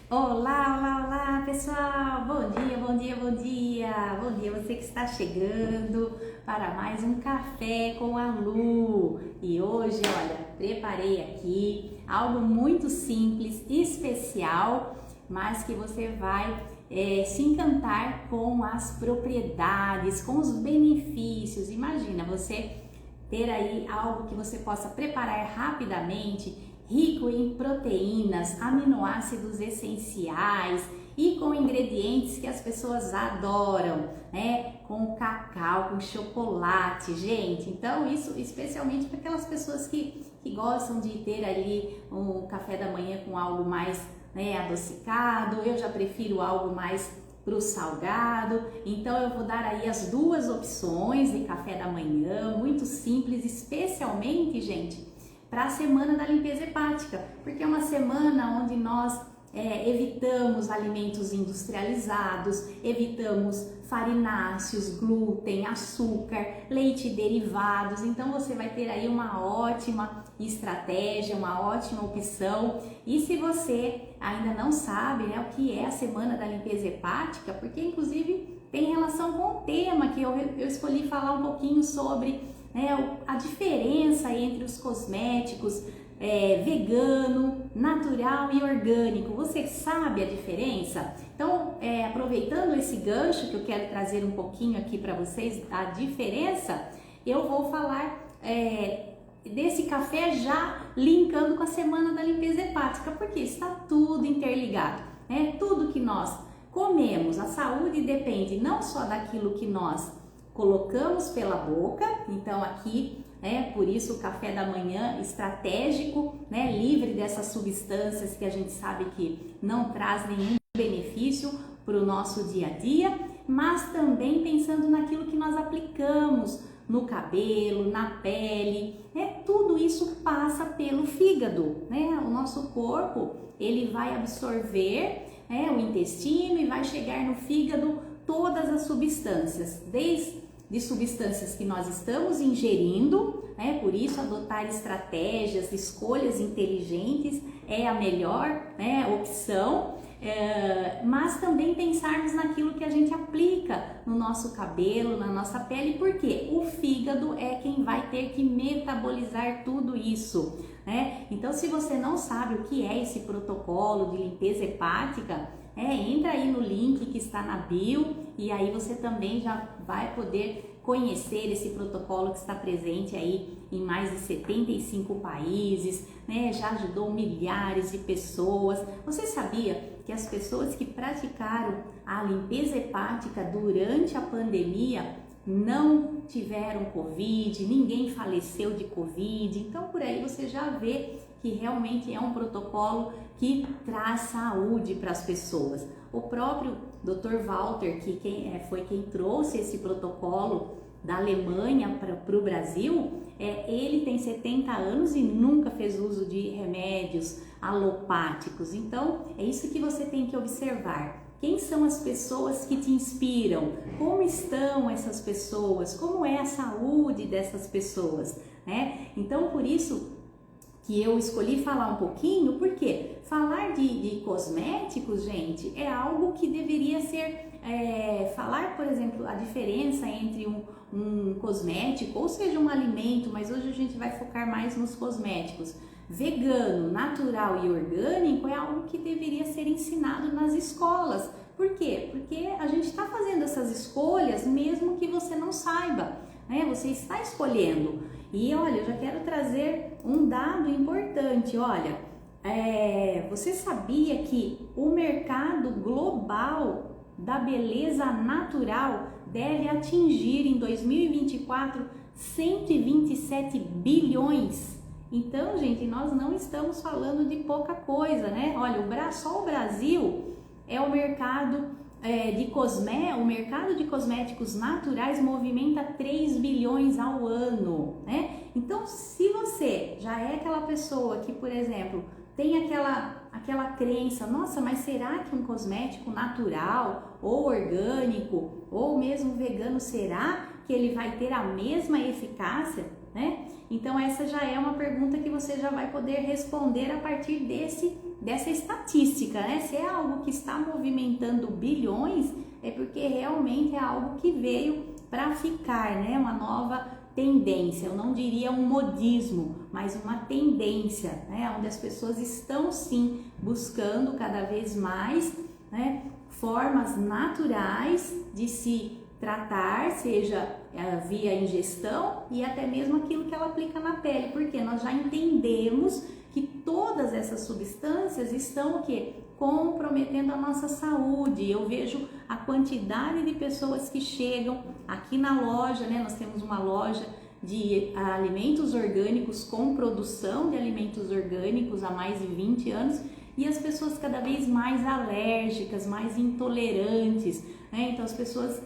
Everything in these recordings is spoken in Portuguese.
Olá, olá, olá, pessoal! Bom dia, bom dia, bom dia! Bom dia, você que está chegando para mais um Café com a Lu. E hoje, olha, preparei aqui algo muito simples, especial, mas que você vai se encantar com as propriedades, com os benefícios. Imagina você ter aí algo que você possa preparar rapidamente, rico em proteínas, aminoácidos essenciais e com ingredientes que as pessoas adoram, né? Com cacau, com chocolate, gente. Então, isso especialmente para aquelas pessoas que gostam de ter ali um café da manhã com algo mais, né, adocicado. Eu já prefiro algo mais para o salgado, então eu vou dar aí as duas opções de café da manhã, muito simples, especialmente, gente, para a semana da limpeza hepática, porque é uma semana onde nós evitamos alimentos industrializados, evitamos farináceos, glúten, açúcar, leite e derivados. Então você vai ter aí uma ótima estratégia, uma ótima opção. E se você ainda não sabe, né, o que é a semana da limpeza hepática, porque inclusive tem relação com o tema que eu escolhi falar um pouquinho sobre, né, a diferença entre os cosméticos vegano, natural e orgânico. Você sabe a diferença? Então, aproveitando esse gancho que eu quero trazer um pouquinho aqui para vocês da diferença, eu vou falar desse café já linkando com a semana da limpeza hepática, porque está tudo interligado, né? Tudo que nós comemos, a saúde depende não só daquilo que nós colocamos pela boca, então aqui por isso o café da manhã estratégico, né, livre dessas substâncias que a gente sabe que não traz nenhum benefício para o nosso dia a dia, mas também pensando naquilo que nós aplicamos no cabelo, na pele, tudo isso passa pelo fígado, né? O nosso corpo ele vai absorver o intestino e vai chegar no fígado todas as substâncias, desde de substâncias que nós estamos ingerindo, por isso adotar estratégias, escolhas inteligentes é a melhor opção, mas também pensarmos naquilo que a gente aplica no nosso cabelo, na nossa pele, porque o fígado é quem vai ter que metabolizar tudo isso, né? Então, se você não sabe o que é esse protocolo de limpeza hepática, entra aí no link que está na bio e aí você também já vai poder conhecer esse protocolo que está presente aí em mais de 75 países, né? Já ajudou milhares de pessoas. Você sabia que as pessoas que praticaram a limpeza hepática durante a pandemia não tiveram Covid, ninguém faleceu de Covid? Então por aí você já vê que realmente é um protocolo que traz saúde para as pessoas. O próprio Dr. Walter, que foi quem trouxe esse protocolo da Alemanha para o Brasil, ele tem 70 anos e nunca fez uso de remédios alopáticos. Então é isso que você tem que observar. Quem são as pessoas que te inspiram? Como estão essas pessoas? Como é a saúde dessas pessoas? Então, por isso que eu escolhi falar um pouquinho, porque falar de cosméticos, gente, é algo que deveria ser, falar, por exemplo, a diferença entre um cosmético, ou seja, um alimento, mas hoje a gente vai focar mais nos cosméticos. Vegano, natural e orgânico é algo que deveria ser ensinado nas escolas. Por quê? Porque a gente está fazendo essas escolhas mesmo que você não saiba, Você está escolhendo. E olha, eu já quero trazer um dado importante. Olha, você sabia que o mercado global da beleza natural deve atingir em 2024 127 bilhões? Então, gente, nós não estamos falando de pouca coisa, Olha, só o Brasil é o mercado o mercado de cosméticos naturais movimenta 3 bilhões ao ano, Então, se você já é aquela pessoa que, por exemplo, tem aquela crença, nossa, mas será que um cosmético natural ou orgânico ou mesmo vegano, será que ele vai ter a mesma eficácia, Então essa já é uma pergunta que você já vai poder responder a partir dessa estatística, né? Se é algo que está movimentando bilhões, é porque realmente é algo que veio para ficar, né? Uma nova tendência, eu não diria um modismo, mas uma tendência, né? Onde as pessoas estão sim buscando cada vez mais, né, formas naturais de se tratar, seja via ingestão e até mesmo aquilo que ela aplica na pele, porque nós já entendemos que todas essas substâncias estão o quê? Comprometendo a nossa saúde. Eu vejo a quantidade de pessoas que chegam aqui na loja, né? Nós temos uma loja de alimentos orgânicos com produção de alimentos orgânicos há mais de 20 anos e as pessoas cada vez mais alérgicas, mais intolerantes, né? Então as pessoas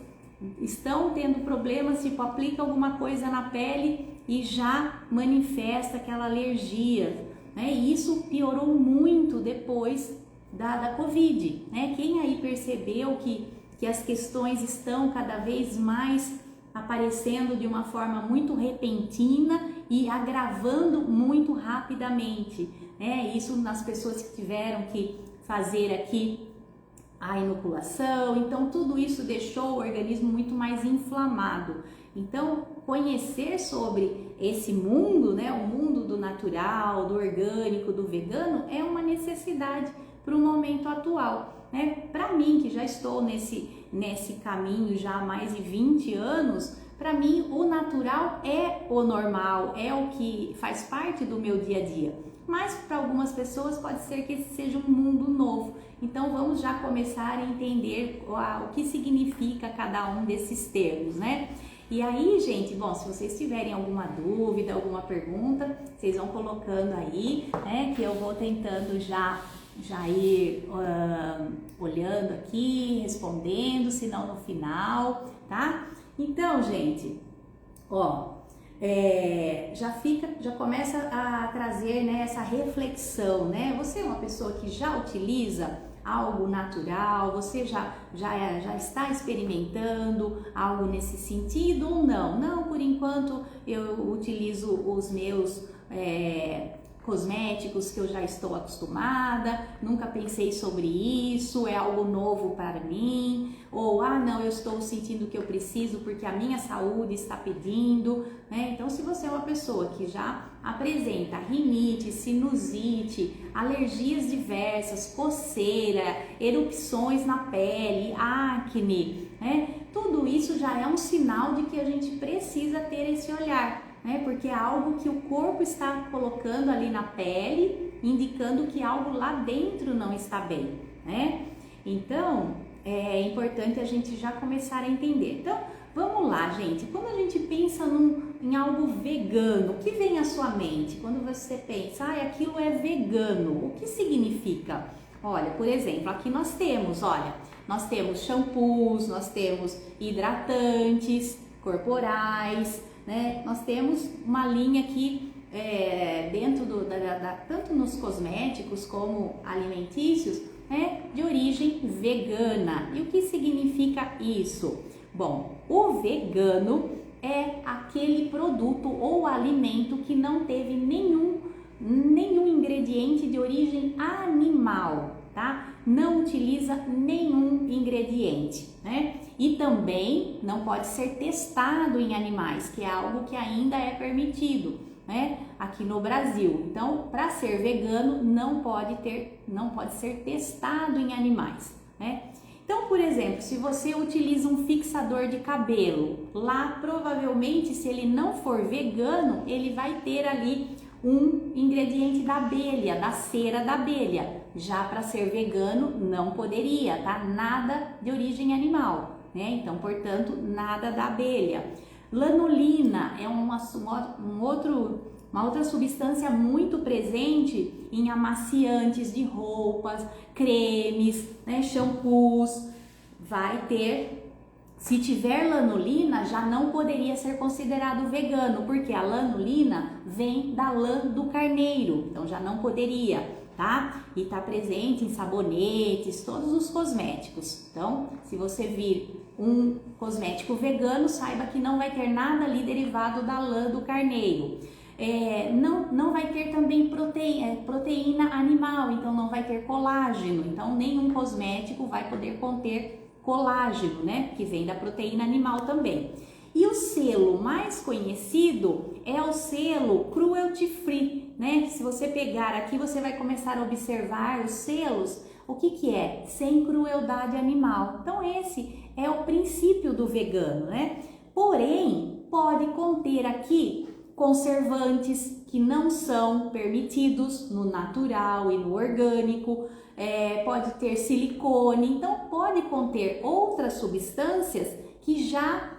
estão tendo problemas, tipo, aplica alguma coisa na pele e já manifesta aquela alergia, né? E isso piorou muito depois da Covid, né? Quem aí percebeu que as questões estão cada vez mais aparecendo de uma forma muito repentina e agravando muito rapidamente, né? Isso nas pessoas que tiveram que fazer aqui a inoculação, então tudo isso deixou o organismo muito mais inflamado. Então, conhecer sobre esse mundo, né, o mundo do natural, do orgânico, do vegano, é uma necessidade para o momento atual, né? Para mim, que já estou nesse caminho já há mais de 20 anos, para mim o natural é o normal, é o que faz parte do meu dia a dia. Mas para algumas pessoas pode ser que esse seja um mundo novo. Então vamos já começar a entender o que significa cada um desses termos, né? E aí, gente, bom, se vocês tiverem alguma dúvida, alguma pergunta, vocês vão colocando aí, né? Que eu vou tentando já ir olhando aqui, respondendo, se não no final, tá? Então, gente, ó, já começa a trazer, né, essa reflexão, né? Você é uma pessoa que já utiliza algo natural, você já está experimentando algo nesse sentido ou não? Não, por enquanto eu utilizo os meus cosméticos que eu já estou acostumada, nunca pensei sobre isso, é algo novo para mim, ou não, eu estou sentindo que eu preciso porque a minha saúde está pedindo, né? Então, se você é uma pessoa que já apresenta rinite, sinusite, alergias diversas, coceira, erupções na pele, acne, né? Tudo isso já é um sinal de que a gente precisa ter esse olhar, né? Porque é algo que o corpo está colocando ali na pele, indicando que algo lá dentro não está bem, né? Então, é importante a gente já começar a entender. Então, vamos lá, gente. Quando a gente pensa em algo vegano, o que vem à sua mente? Quando você pensa, aquilo é vegano, o que significa? Olha, por exemplo, aqui nós temos shampoos, nós temos hidratantes corporais, né? Nós temos uma linha aqui dentro tanto nos cosméticos como alimentícios, né, de origem vegana. E o que significa isso? Bom, o vegano é aquele produto ou alimento que não teve nenhum ingrediente de origem animal, tá? Não utiliza nenhum ingrediente, né? E também não pode ser testado em animais, que é algo que ainda é permitido, né, aqui no Brasil. Então, para ser vegano, não pode ser testado em animais, né? Então, por exemplo, se você utiliza um fixador de cabelo, lá provavelmente, se ele não for vegano, ele vai ter ali um ingrediente da abelha, da cera da abelha. Já para ser vegano, não poderia, tá? Nada de origem animal, né? Então, portanto, nada da abelha. Lanolina é uma outra substância muito presente em amaciantes de roupas, cremes, né, shampoos. Vai ter, se tiver lanolina, já não poderia ser considerado vegano, porque a lanolina vem da lã do carneiro, então já não poderia, tá? E tá presente em sabonetes, todos os cosméticos. Então, se você vir um cosmético vegano, saiba que não vai ter nada ali derivado da lã do carneiro. não vai ter também proteína animal, então não vai ter colágeno. Então nenhum cosmético vai poder conter colágeno, né? Que vem da proteína animal também. E o selo mais conhecido é o selo cruelty free, né? Se você pegar aqui, você vai começar a observar os selos. O que é? Sem crueldade animal. Então esse é o princípio do vegano, né? Porém, pode conter aqui conservantes que não são permitidos no natural e no orgânico, pode ter silicone, então pode conter outras substâncias que já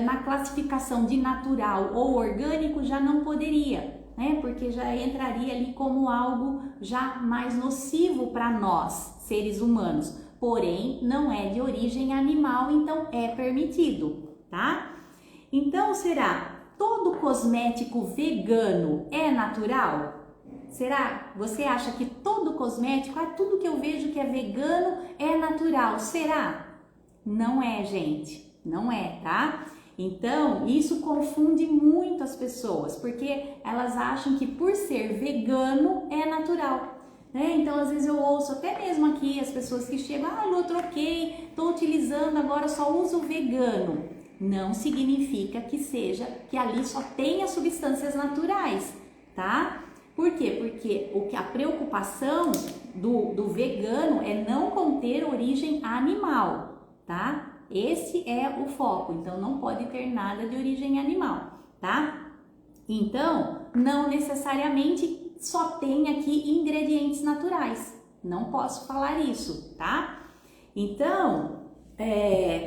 na classificação de natural ou orgânico já não poderia, né? Porque já entraria ali como algo já mais nocivo para nós, seres humanos. Porém, não é de origem animal, então é permitido, tá? Então, será todo cosmético vegano é natural? Será? Você acha que todo cosmético, tudo que eu vejo que é vegano é natural? Será? Não é, gente. Não é, tá? Então, isso confunde muito as pessoas, porque elas acham que por ser vegano é natural, né? Então, às vezes eu ouço até mesmo aqui as pessoas que chegam, eu troquei, tô utilizando, agora só uso vegano. Não significa que ali só tenha substâncias naturais, tá? Por quê? Porque a preocupação do vegano é não conter origem animal, tá? Esse é o foco, então não pode ter nada de origem animal, tá? Então, não necessariamente só tem aqui ingredientes naturais, não posso falar isso, tá? Então,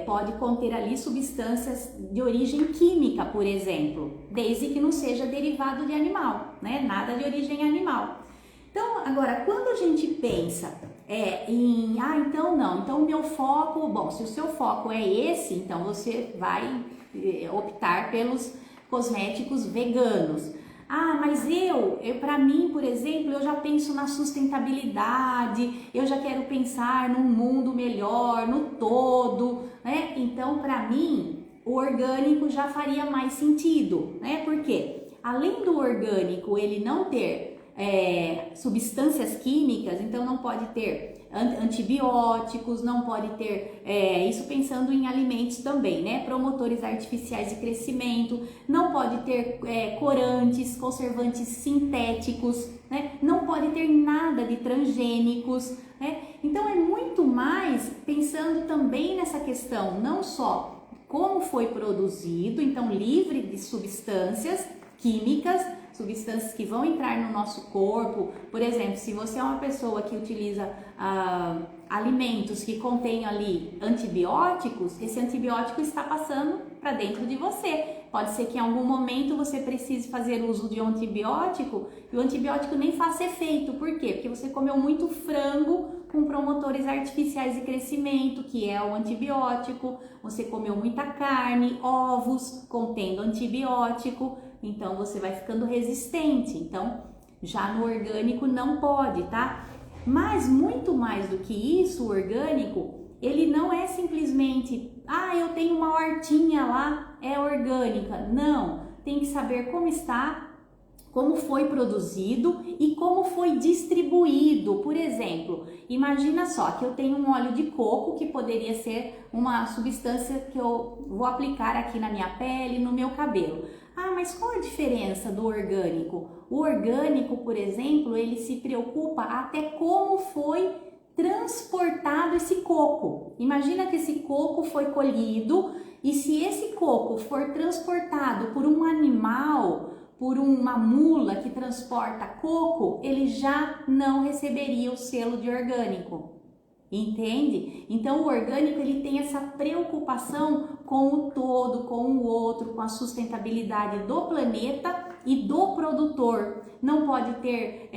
pode conter ali substâncias de origem química, por exemplo, desde que não seja derivado de animal, né? Nada de origem animal. Então, agora, quando a gente pensa então o meu foco, bom, se o seu foco é esse, então você vai optar pelos cosméticos veganos. Mas para mim, por exemplo, eu já penso na sustentabilidade, eu já quero pensar num mundo melhor, no todo, né? Então, para mim, o orgânico já faria mais sentido, né? Porque além do orgânico ele não ter substâncias químicas, então não pode ter antibióticos, não pode ter, isso pensando em alimentos também, né? Promotores artificiais de crescimento, não pode ter corantes, conservantes sintéticos, né? Não pode ter nada de transgênicos, né? Então é muito mais pensando também nessa questão, não só como foi produzido, então livre de substâncias químicas, substâncias que vão entrar no nosso corpo. Por exemplo, se você é uma pessoa que utiliza alimentos que contêm ali antibióticos, esse antibiótico está passando para dentro de você. Pode ser que em algum momento você precise fazer uso de um antibiótico e o antibiótico nem faça efeito. Por quê? Porque você comeu muito frango com promotores artificiais de crescimento, que é o antibiótico, você comeu muita carne, ovos contendo antibiótico, então você vai ficando resistente. Então, já no orgânico não pode, tá? Mas muito mais do que isso, o orgânico, ele não é simplesmente, eu tenho uma hortinha lá, é orgânica. Não, tem que saber como está, como foi produzido e como foi distribuído. Por exemplo, imagina só que eu tenho um óleo de coco que poderia ser uma substância que eu vou aplicar aqui na minha pele, no meu cabelo. Mas qual a diferença do orgânico? O orgânico, por exemplo, ele se preocupa até como foi transportado esse coco. Imagina que esse coco foi colhido e se esse coco for transportado por um animal, por uma mula que transporta coco, ele já não receberia o selo de orgânico. Entende? Então o orgânico ele tem essa preocupação com o todo, com o outro, com a sustentabilidade do planeta e do produtor. Não pode ter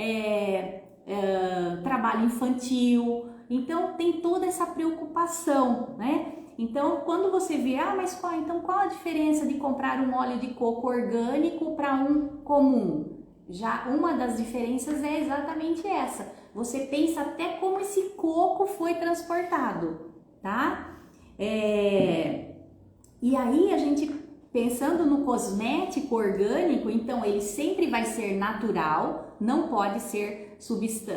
trabalho infantil. Então tem toda essa preocupação, né? Então quando você vê, mas qual a diferença de comprar um óleo de coco orgânico para um comum? Já uma das diferenças é exatamente essa. Você pensa até como esse coco foi transportado, tá? E aí a gente Pensando no cosmético orgânico, então ele sempre vai ser natural, não pode ser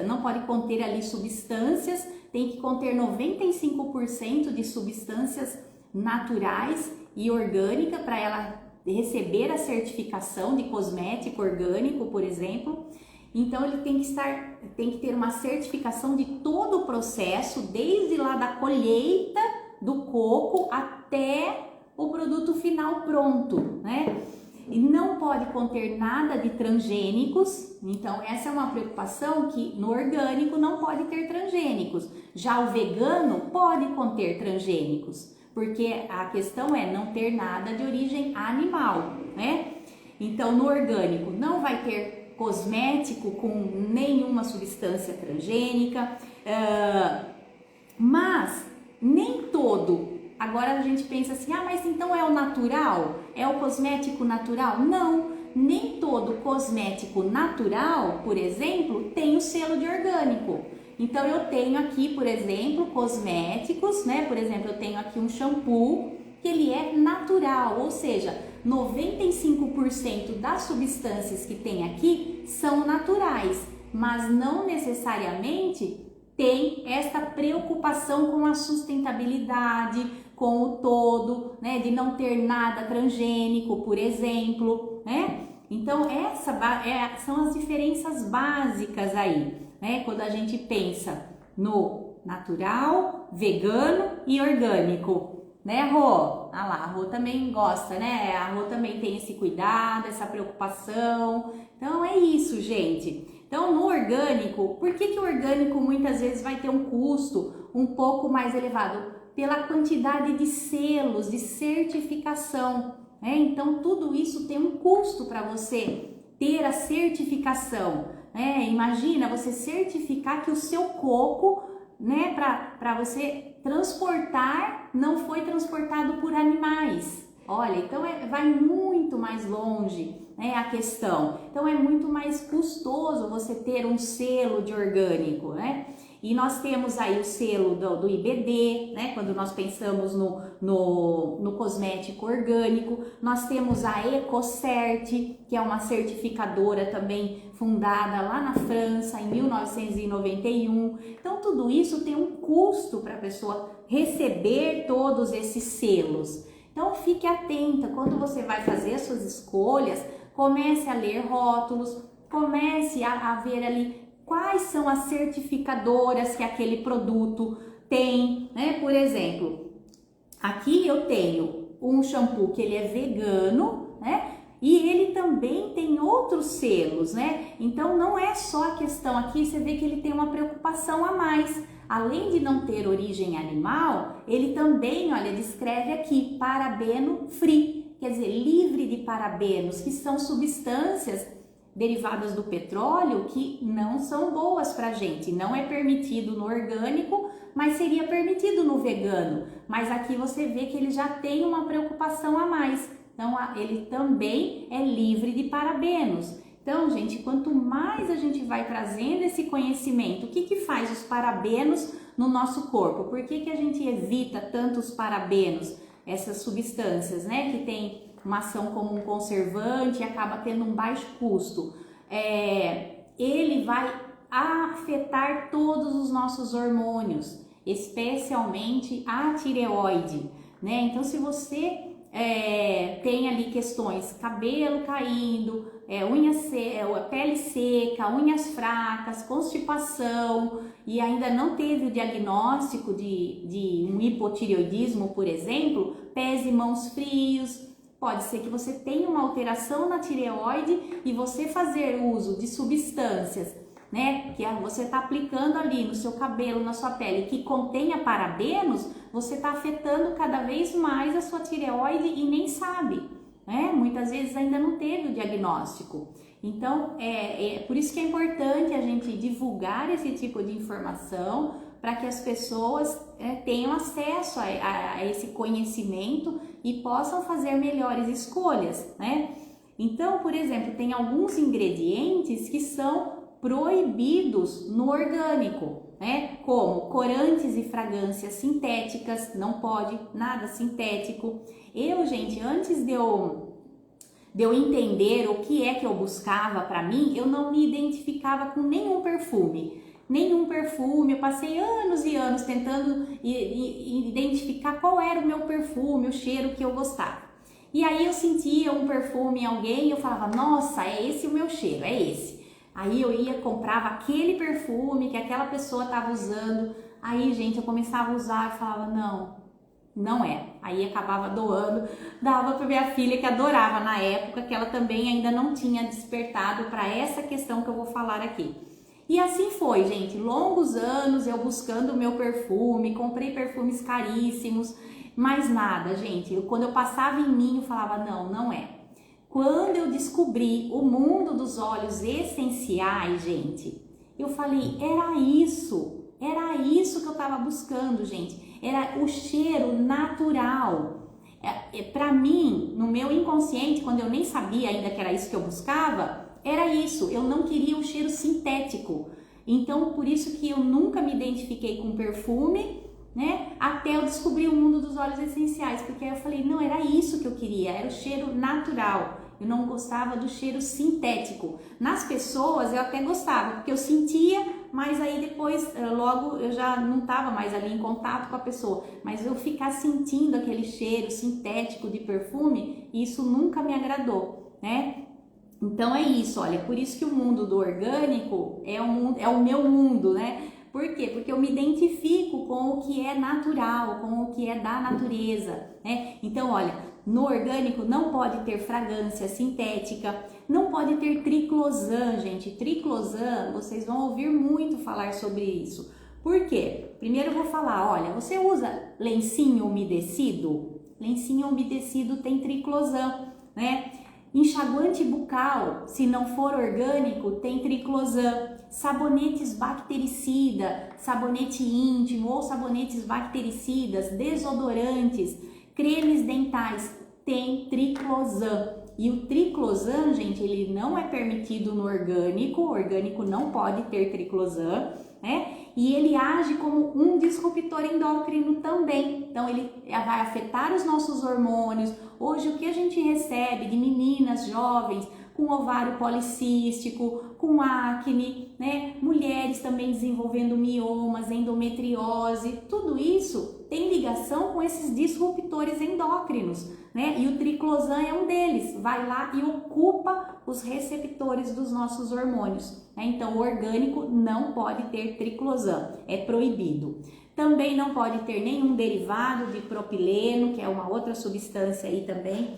não pode conter ali substâncias, tem que conter 95% de substâncias naturais e orgânica para ela receber a certificação de cosmético orgânico, por exemplo. Então ele tem que ter uma certificação de todo o processo, desde lá da colheita do coco até o produto final pronto, né? E não pode conter nada de transgênicos, então essa é uma preocupação, que no orgânico não pode ter transgênicos. Já o vegano pode conter transgênicos, porque a questão é não ter nada de origem animal, né? Então no orgânico não vai ter cosmético com nenhuma substância transgênica, mas nem todo. Agora a gente pensa assim, mas então é o natural? É o cosmético natural? Não, nem todo cosmético natural, por exemplo, tem o selo de orgânico. Então eu tenho aqui, por exemplo, cosméticos, né? Por exemplo, eu tenho aqui um shampoo que ele é natural, ou seja, 95% das substâncias que tem aqui são naturais, mas não necessariamente tem esta preocupação com a sustentabilidade, com o todo, né, de não ter nada transgênico, por exemplo, né? Então são as diferenças básicas aí, né? Quando a gente pensa no natural, vegano e orgânico, né, Rô? Ah lá, a Rô também gosta, né? A Rô também tem esse cuidado, essa preocupação. Então é isso, gente. Então no orgânico, por que o orgânico muitas vezes vai ter um custo um pouco mais elevado? Pela quantidade de selos, de certificação, né? Então tudo isso tem um custo para você ter a certificação, né? Imagina você certificar que o seu coco, né, para você transportar, não foi transportado por animais. Olha, então vai muito mais longe, né, a questão. Então é muito mais custoso você ter um selo de orgânico, né? E nós temos aí o selo do IBD, né? Quando nós pensamos no cosmético orgânico, nós temos a EcoCert, que é uma certificadora também fundada lá na França em 1991. Então tudo isso tem um custo para a pessoa receber todos esses selos. Então fique atenta, quando você vai fazer as suas escolhas, comece a ler rótulos, comece a ver ali quais são as certificadoras que aquele produto tem, né? Por exemplo, aqui eu tenho um shampoo que ele é vegano, né? E ele também tem outros selos, né? Então não é só a questão aqui, você vê que ele tem uma preocupação a mais. Além de não ter origem animal, ele também, olha, descreve aqui parabeno free, quer dizer, livre de parabenos, que são substâncias derivadas do petróleo que não são boas para a gente. Não é permitido no orgânico, mas seria permitido no vegano. Mas aqui você vê que ele já tem uma preocupação a mais. Então, ele também é livre de parabenos. Então, gente, quanto mais a gente vai trazendo esse conhecimento, o que faz os parabenos no nosso corpo? Por que a gente evita tanto os parabenos, essas substâncias, né, que tem uma ação como um conservante e acaba tendo um baixo custo? Ele vai afetar todos os nossos hormônios, especialmente a tireoide, né? Então, se você tem ali questões, cabelo caindo, pele seca, unhas fracas, constipação e ainda não teve o diagnóstico de um hipotireoidismo, por exemplo, pés e mãos frios, pode ser que você tenha uma alteração na tireoide e você fazer uso de substâncias, né, que você está aplicando ali no seu cabelo, na sua pele, que contenha parabenos, você está afetando cada vez mais a sua tireoide e nem sabe, né? Muitas vezes ainda não teve o diagnóstico. Então, por isso que é importante a gente divulgar esse tipo de informação para que as pessoas tenham acesso a esse conhecimento e possam fazer melhores escolhas, né? Então, por exemplo, tem alguns ingredientes que são proibidos no orgânico, né? Como corantes e fragrâncias sintéticas, não pode, nada sintético. Gente, antes de eu entender o que é que eu buscava para mim, eu não me identificava com nenhum perfume. Eu passei anos e anos tentando identificar qual era o meu perfume, o cheiro que eu gostava. E aí eu sentia um perfume em alguém e eu falava, nossa, é esse o meu cheiro, é esse. Aí eu ia, comprava aquele perfume que aquela pessoa estava usando. Aí, gente, eu começava a usar e falava, não é. Aí acabava doando, dava para minha filha que adorava na época, que ela também ainda não tinha despertado para essa questão que eu vou falar aqui. E assim foi, gente, longos anos eu buscando o meu perfume, comprei perfumes caríssimos, mas nada, gente. Quando eu passava em mim, eu falava, não é. Quando eu descobri o mundo dos óleos essenciais, gente, eu falei, era isso que eu estava buscando, gente. Era o cheiro natural. Para mim, no meu inconsciente, quando eu nem sabia ainda que era isso que eu buscava, era isso. Eu não queria um cheiro sintético. Então, por isso que eu nunca me identifiquei com perfume, né? Até eu descobrir o mundo dos óleos essenciais, porque aí eu falei, não, era isso que eu queria, era o cheiro natural. Eu não gostava do cheiro sintético. Nas pessoas eu até gostava, porque eu sentia, mas aí depois, logo, eu já não estava mais ali em contato com a pessoa. Mas eu ficar sentindo aquele cheiro sintético de perfume, isso nunca me agradou, né? Então é isso, olha, por isso que o mundo do orgânico é o meu mundo, né? Por quê? Porque eu me identifico com o que é natural, com o que é da natureza, né? Então, olha, no orgânico não pode ter fragrância sintética, não pode ter triclosan, gente. Triclosan, vocês vão ouvir muito falar sobre isso. Por quê? Primeiro eu vou falar, olha, você usa lencinho umedecido? Lencinho umedecido tem triclosan, né? Enxaguante bucal, se não for orgânico, tem triclosan. Sabonetes bactericida, sabonete íntimo ou sabonetes bactericidas, desodorantes, cremes dentais, tem triclosan. E o triclosan, gente, ele não é permitido no orgânico, o orgânico não pode ter triclosan, né? E ele age como um disruptor endócrino também. Então ele vai afetar os nossos hormônios. Hoje o que a gente recebe de meninas jovens com ovário policístico, com acne, né? Mulheres também desenvolvendo miomas, endometriose, tudo isso tem ligação com esses disruptores endócrinos, né? E o triclosan é um deles, vai lá e ocupa os receptores dos nossos hormônios, né? Então o orgânico não pode ter triclosan, é proibido. Também não pode ter nenhum derivado de propileno, que é uma outra substância aí também,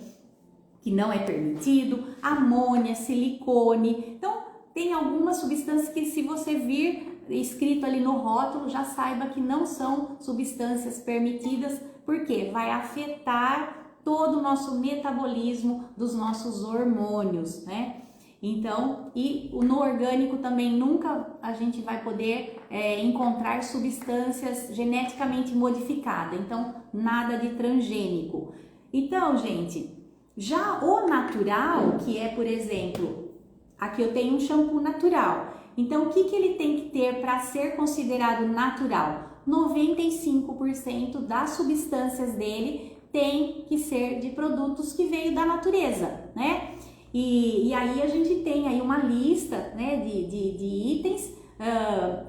que não é permitido, amônia, silicone. Então, tem algumas substâncias que se você vir escrito ali no rótulo, já saiba que não são substâncias permitidas, porque vai afetar todo o nosso metabolismo dos nossos hormônios, né? Então, e no orgânico também nunca a gente vai poder encontrar substâncias geneticamente modificadas, então nada de transgênico. Então, gente, já o natural, que é, por exemplo, aqui eu tenho um shampoo natural. Então, o que ele tem que ter para ser considerado natural? 95% das substâncias dele tem que ser de produtos que veio da natureza, né? E aí a gente tem aí uma lista, né, de itens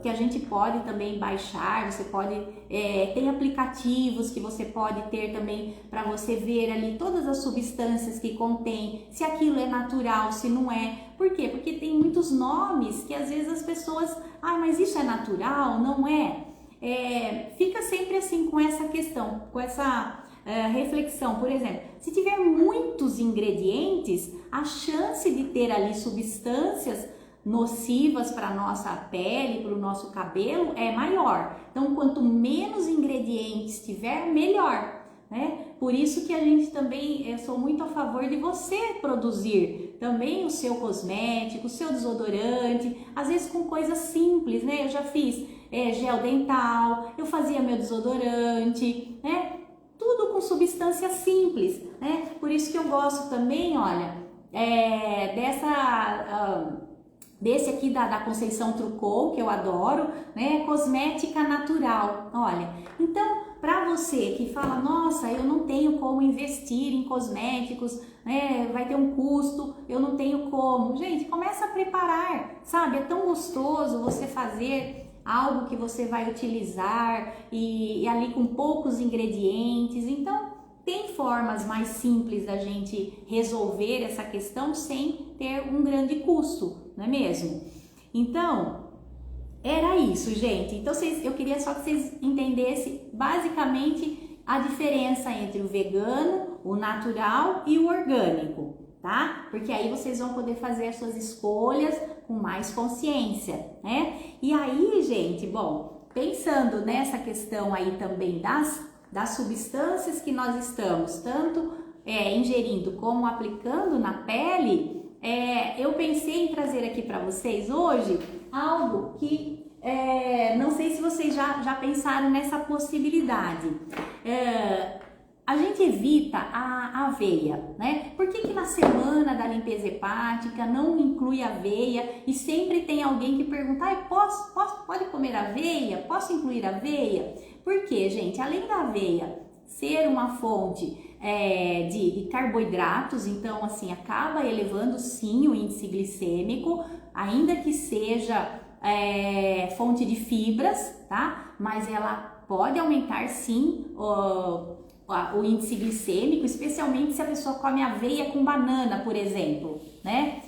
que a gente pode também baixar. Você pode, tem aplicativos que você pode ter também para você ver ali todas as substâncias que contém, se aquilo é natural, se não é. Por quê? Porque tem muitos nomes que às vezes as pessoas, mas isso é natural, não é? Fica sempre assim com essa questão, com essa reflexão. Por exemplo, se tiver muitos ingredientes, a chance de ter ali substâncias nocivas para a nossa pele, para o nosso cabelo é maior. Então, quanto menos ingredientes tiver, melhor, né? Por isso que a gente também, eu sou muito a favor de você produzir também o seu cosmético, o seu desodorante, às vezes com coisas simples, né? Eu já fiz gel dental, eu fazia meu desodorante, né? Tudo com substância simples, né? Por isso que eu gosto também, olha, desse aqui da Conceição Trucou, que eu adoro, né? Cosmética natural. Olha, então, para você que fala, nossa, eu não tenho como investir em cosméticos, né? Vai ter um custo, eu não tenho como. Gente, começa a preparar, sabe? É tão gostoso você fazer algo que você vai utilizar e ali com poucos ingredientes. Então, tem formas mais simples da gente resolver essa questão sem ter um grande custo, não é mesmo? Então, era isso, gente. Então, eu queria só que vocês entendessem basicamente a diferença entre o vegano, o natural e o orgânico, tá? Porque aí vocês vão poder fazer as suas escolhas com mais consciência, né? E aí, gente, bom, pensando nessa questão aí também das substâncias que nós estamos tanto ingerindo como aplicando na pele, eu pensei em trazer aqui para vocês hoje algo que não sei se vocês já pensaram nessa possibilidade. A gente evita a aveia, né? Por que na semana da limpeza hepática não inclui aveia e sempre tem alguém que pergunta, pode comer aveia? Posso incluir aveia? Porque, gente, além da aveia ser uma fonte de carboidratos, então assim, acaba elevando sim o índice glicêmico, ainda que seja fonte de fibras, tá? Mas ela pode aumentar sim o índice glicêmico, especialmente se a pessoa come aveia com banana, por exemplo, né?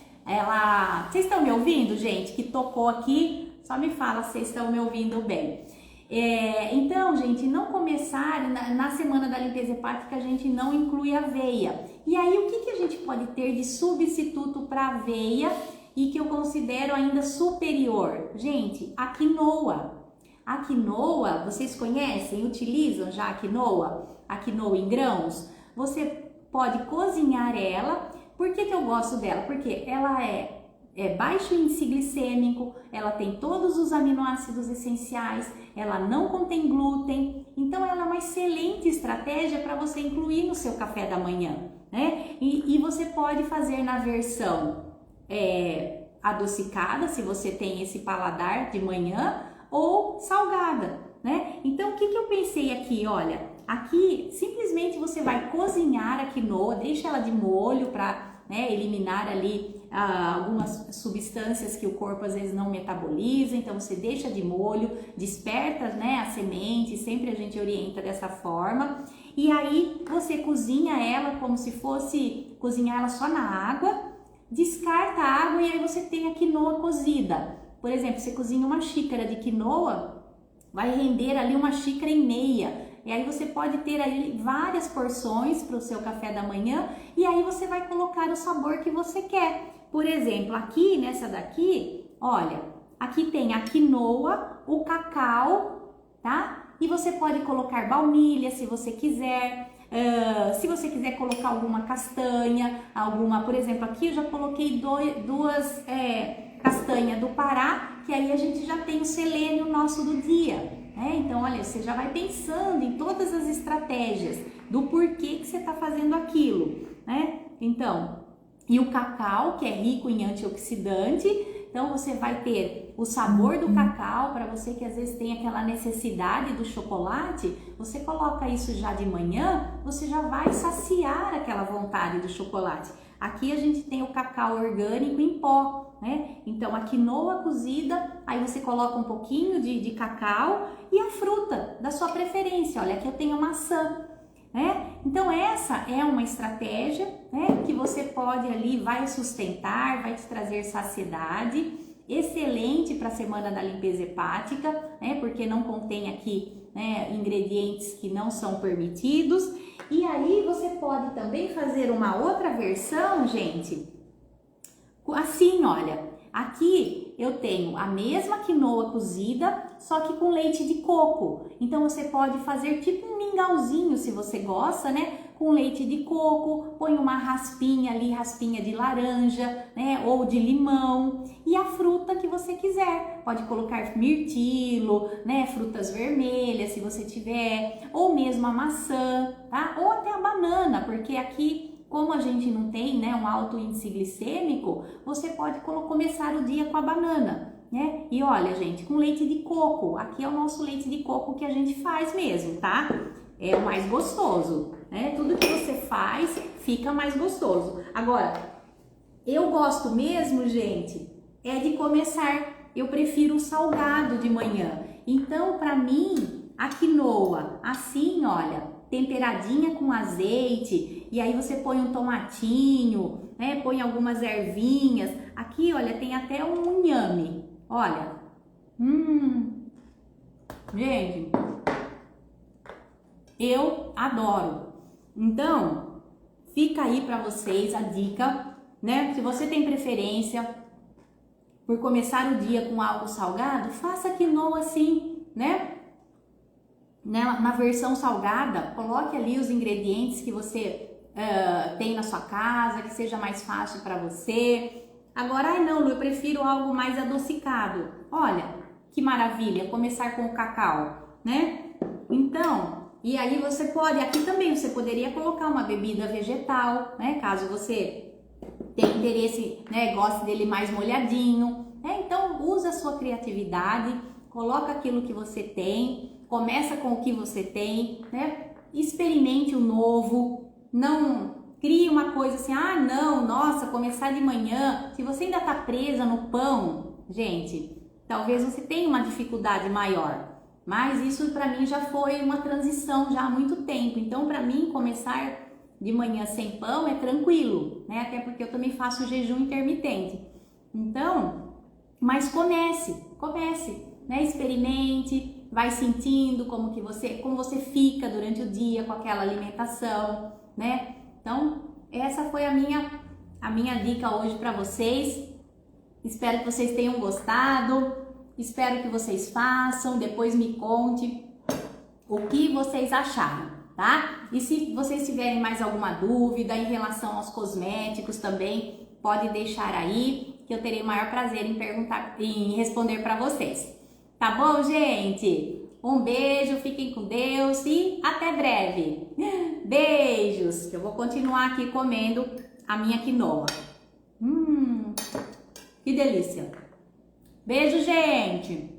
Vocês estão me ouvindo, gente? Que tocou aqui, só me fala se vocês estão me ouvindo bem. Então, gente, não começar na semana da limpeza hepática, a gente não inclui aveia. E aí, o que a gente pode ter de substituto para aveia e que eu considero ainda superior? Gente, a quinoa. A quinoa, vocês conhecem? Utilizam já a quinoa? A quinoa em grãos? Você pode cozinhar ela. Por que eu gosto dela? Porque ela é baixo índice glicêmico, ela tem todos os aminoácidos essenciais, ela não contém glúten, então ela é uma excelente estratégia para você incluir no seu café da manhã, né? E você pode fazer na versão adocicada, se você tem esse paladar de manhã, ou salgada, né? Então, o que eu pensei aqui? Olha, aqui simplesmente você vai cozinhar a quinoa, deixa ela de molho para eliminar ali algumas substâncias que o corpo às vezes não metaboliza, então você deixa de molho, desperta a semente, sempre a gente orienta dessa forma, e aí você cozinha ela como se fosse cozinhar ela só na água, descarta a água e aí você tem a quinoa cozida. Por exemplo, você cozinha uma xícara de quinoa, vai render ali 1,5 xícaras. E aí você pode ter aí várias porções para o seu café da manhã e aí você vai colocar o sabor que você quer. Por exemplo, aqui nessa daqui, olha, aqui tem a quinoa, o cacau, tá? E você pode colocar baunilha se você quiser. Se você quiser colocar alguma castanha, por exemplo, aqui eu já coloquei duas castanhas do Pará, que aí a gente já tem o selênio nosso do dia. Então, olha, você já vai pensando em todas as estratégias do porquê que você está fazendo aquilo, né? Então, e o cacau, que é rico em antioxidante, então você vai ter o sabor do cacau, para você que às vezes tem aquela necessidade do chocolate, você coloca isso já de manhã, você já vai saciar aquela vontade do chocolate. Aqui a gente tem o cacau orgânico em pó, né? Então a quinoa cozida, aí você coloca um pouquinho de cacau e a fruta da sua preferência. Olha, aqui eu tenho maçã, né? Então essa é uma estratégia, né, que você pode ali, vai sustentar, vai te trazer saciedade, excelente para a semana da limpeza hepática, né? Porque não contém aqui ingredientes que não são permitidos. E aí você pode também fazer uma outra versão, gente, assim, olha, aqui eu tenho a mesma quinoa cozida, só que com leite de coco. Então você pode fazer tipo um mingauzinho, se você gosta, né? Com leite de coco, põe uma raspinha ali, raspinha de laranja, né? Ou de limão, e a fruta que você quiser. Pode colocar mirtilo, né? Frutas vermelhas, se você tiver, ou mesmo a maçã, tá? Ou até a banana, porque aqui como a gente não tem, né, um alto índice glicêmico, você pode começar o dia com a banana, né? E olha, gente, com leite de coco. Aqui é o nosso leite de coco que a gente faz mesmo, tá? É o mais gostoso, né? Tudo que você faz fica mais gostoso. Agora, eu gosto mesmo, gente, é de começar, eu prefiro o salgado de manhã. Então, para mim, a quinoa, assim, olha, temperadinha com azeite, e aí você põe um tomatinho, né? Põe algumas ervinhas. Aqui, olha, tem até um inhame. Olha. Gente, eu adoro. Então, fica aí para vocês a dica, né? Se você tem preferência por começar o dia com algo salgado, faça quinoa assim, né? Na versão salgada, coloque ali os ingredientes que você tem na sua casa, que seja mais fácil para você. Agora, ai não, Lu, eu prefiro algo mais adocicado. Olha, que maravilha, começar com o cacau, né? Então, e aí você pode, aqui também você poderia colocar uma bebida vegetal, né? Caso você tenha interesse, né, goste dele mais molhadinho, né? Então, usa a sua criatividade, coloca aquilo que você tem, começa com o que você tem, né? Experimente o novo, não crie uma coisa assim, ah não, nossa, começar de manhã, se você ainda tá presa no pão, gente, talvez você tenha uma dificuldade maior, mas isso para mim já foi uma transição já há muito tempo, então para mim começar de manhã sem pão é tranquilo, né? Até porque eu também faço jejum intermitente, então, mas comece, né? Experimente, vai sentindo como você fica durante o dia com aquela alimentação, né? Então, essa foi a minha dica hoje para vocês. Espero que vocês tenham gostado. Espero que vocês façam, depois me conte o que vocês acharam, tá? E se vocês tiverem mais alguma dúvida em relação aos cosméticos também, pode deixar aí, que eu terei o maior prazer em responder para vocês. Tá bom, gente? Um beijo, fiquem com Deus e até breve. Beijos, que eu vou continuar aqui comendo a minha quinoa. Que delícia. Beijo, gente.